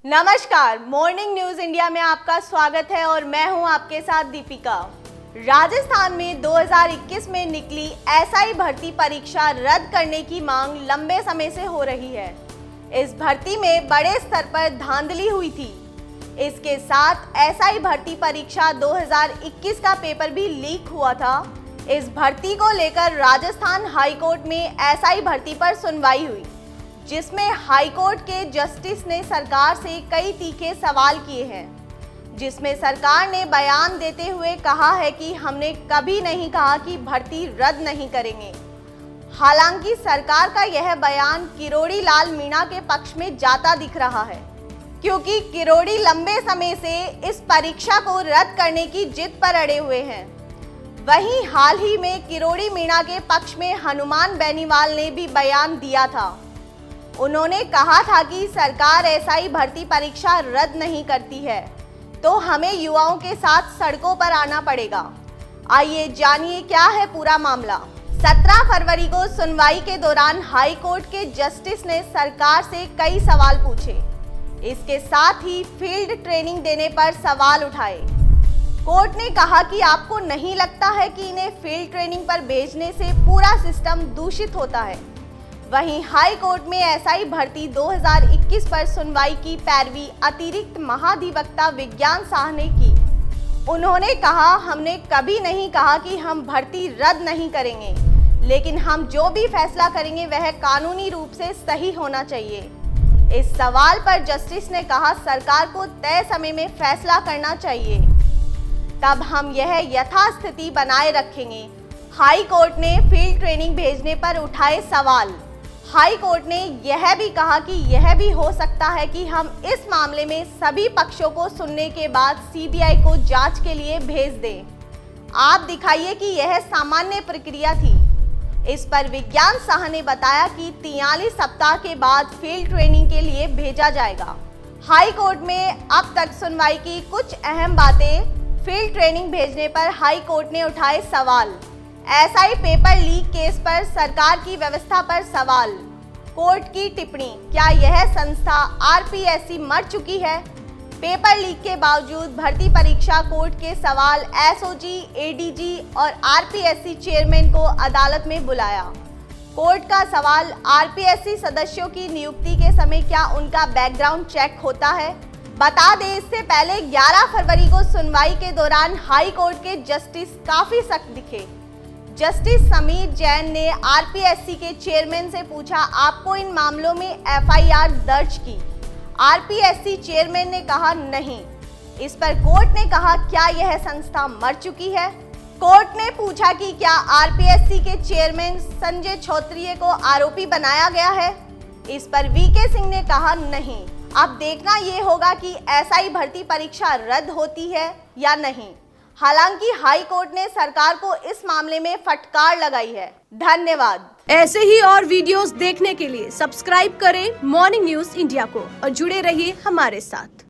नमस्कार, morning news India में आपका स्वागत है और मैं हूं आपके साथ दीपिका। राजस्थान में 2021 में निकली एसआई भर्ती परीक्षा रद्द करने की मांग लंबे समय से हो रही है। इस भर्ती में बड़े स्तर पर धांधली हुई थी। इसके साथ एसआई भर्ती परीक्षा 2021 का पेपर भी लीक हुआ था। इस भर्ती को लेकर राजस्थान हाईकोर्ट में एसआई भर्ती पर सुनवाई हुई, जिसमें हाईकोर्ट के जस्टिस ने सरकार से कई तीखे सवाल किए हैं। जिसमें सरकार ने बयान देते हुए कहा है कि हमने कभी नहीं कहा कि भर्ती रद्द नहीं करेंगे। हालांकि सरकार का यह बयान किरोड़ी लाल मीणा के पक्ष में जाता दिख रहा है, क्योंकि किरोड़ी लंबे समय से इस परीक्षा को रद्द करने की जिद पर अड़े हुए हैं। वहीं हाल ही में किरोड़ी मीणा के पक्ष में हनुमान बेनीवाल ने भी बयान दिया था। उन्होंने कहा था कि सरकार एसआई भर्ती परीक्षा रद्द नहीं करती है तो हमें युवाओं के साथ सड़कों पर आना पड़ेगा। आइए जानिए क्या है पूरा मामला। 17 फरवरी को सुनवाई के दौरान हाई कोर्ट के जस्टिस ने सरकार से कई सवाल पूछे। इसके साथ ही फील्ड ट्रेनिंग देने पर सवाल उठाए। कोर्ट ने कहा कि आपको नहीं लगता है कि इन्हें फील्ड ट्रेनिंग पर भेजने से पूरा सिस्टम दूषित होता है। वहीं हाई कोर्ट में एसआई भर्ती 2021 पर सुनवाई की पैरवी अतिरिक्त महाधिवक्ता विज्ञान शाह ने की। उन्होंने कहा, हमने कभी नहीं कहा कि हम भर्ती रद्द नहीं करेंगे, लेकिन हम जो भी फैसला करेंगे वह कानूनी रूप से सही होना चाहिए। इस सवाल पर जस्टिस ने कहा, सरकार को तय समय में फैसला करना चाहिए, तब हम यह यथास्थिति बनाए रखेंगे। हाई कोर्ट ने फील्ड ट्रेनिंग भेजने पर उठाए सवाल। हाई कोर्ट ने यह भी कहा कि यह भी हो सकता है कि हम इस मामले में सभी पक्षों को सुनने के बाद सीबीआई को जांच के लिए भेज दें। आप दिखाइए कि यह सामान्य प्रक्रिया थी। इस पर विज्ञान शाह ने बताया कि 43 सप्ताह के बाद फील्ड ट्रेनिंग के लिए भेजा जाएगा। हाई कोर्ट में अब तक सुनवाई की कुछ अहम बातें। फील्ड ट्रेनिंग भेजने पर हाई कोर्ट ने उठाए सवाल। एसआई पेपर लीक केस पर सरकार की व्यवस्था पर सवाल। कोर्ट की टिप्पणी, क्या यह संस्था आरपीएससी मर चुकी है? पेपर लीक के बावजूद भर्ती परीक्षा कोर्ट के सवाल। एसओजी, एडीजी और आरपीएससी चेयरमैन को अदालत में बुलाया। कोर्ट का सवाल, आरपीएससी सदस्यों की नियुक्ति के समय क्या उनका बैकग्राउंड चेक होता है? बता दें, इससे पहले 11 फरवरी को सुनवाई के दौरान हाई कोर्ट के जस्टिस काफी सख्त दिखे। जस्टिस समीर जैन ने आरपीएससी के चेयरमैन से पूछा, आपको इन मामलों में एफआईआर दर्ज की? आरपीएससी चेयरमैन ने कहा नहीं। इस पर कोर्ट ने कहा, क्या यह संस्था मर चुकी है? कोर्ट ने पूछा कि क्या आरपीएससी के चेयरमैन संजय छोत्रिय को आरोपी बनाया गया है? इस पर वीके सिंह ने कहा नहीं। अब देखना ये होगा कि एसआई भर्ती परीक्षा रद्द होती है या नहीं। हालांकि हाई कोर्ट ने सरकार को इस मामले में फटकार लगाई है। धन्यवाद। ऐसे ही और वीडियोस देखने के लिए सब्सक्राइब करें मॉर्निंग न्यूज इंडिया को और जुड़े रहिए हमारे साथ।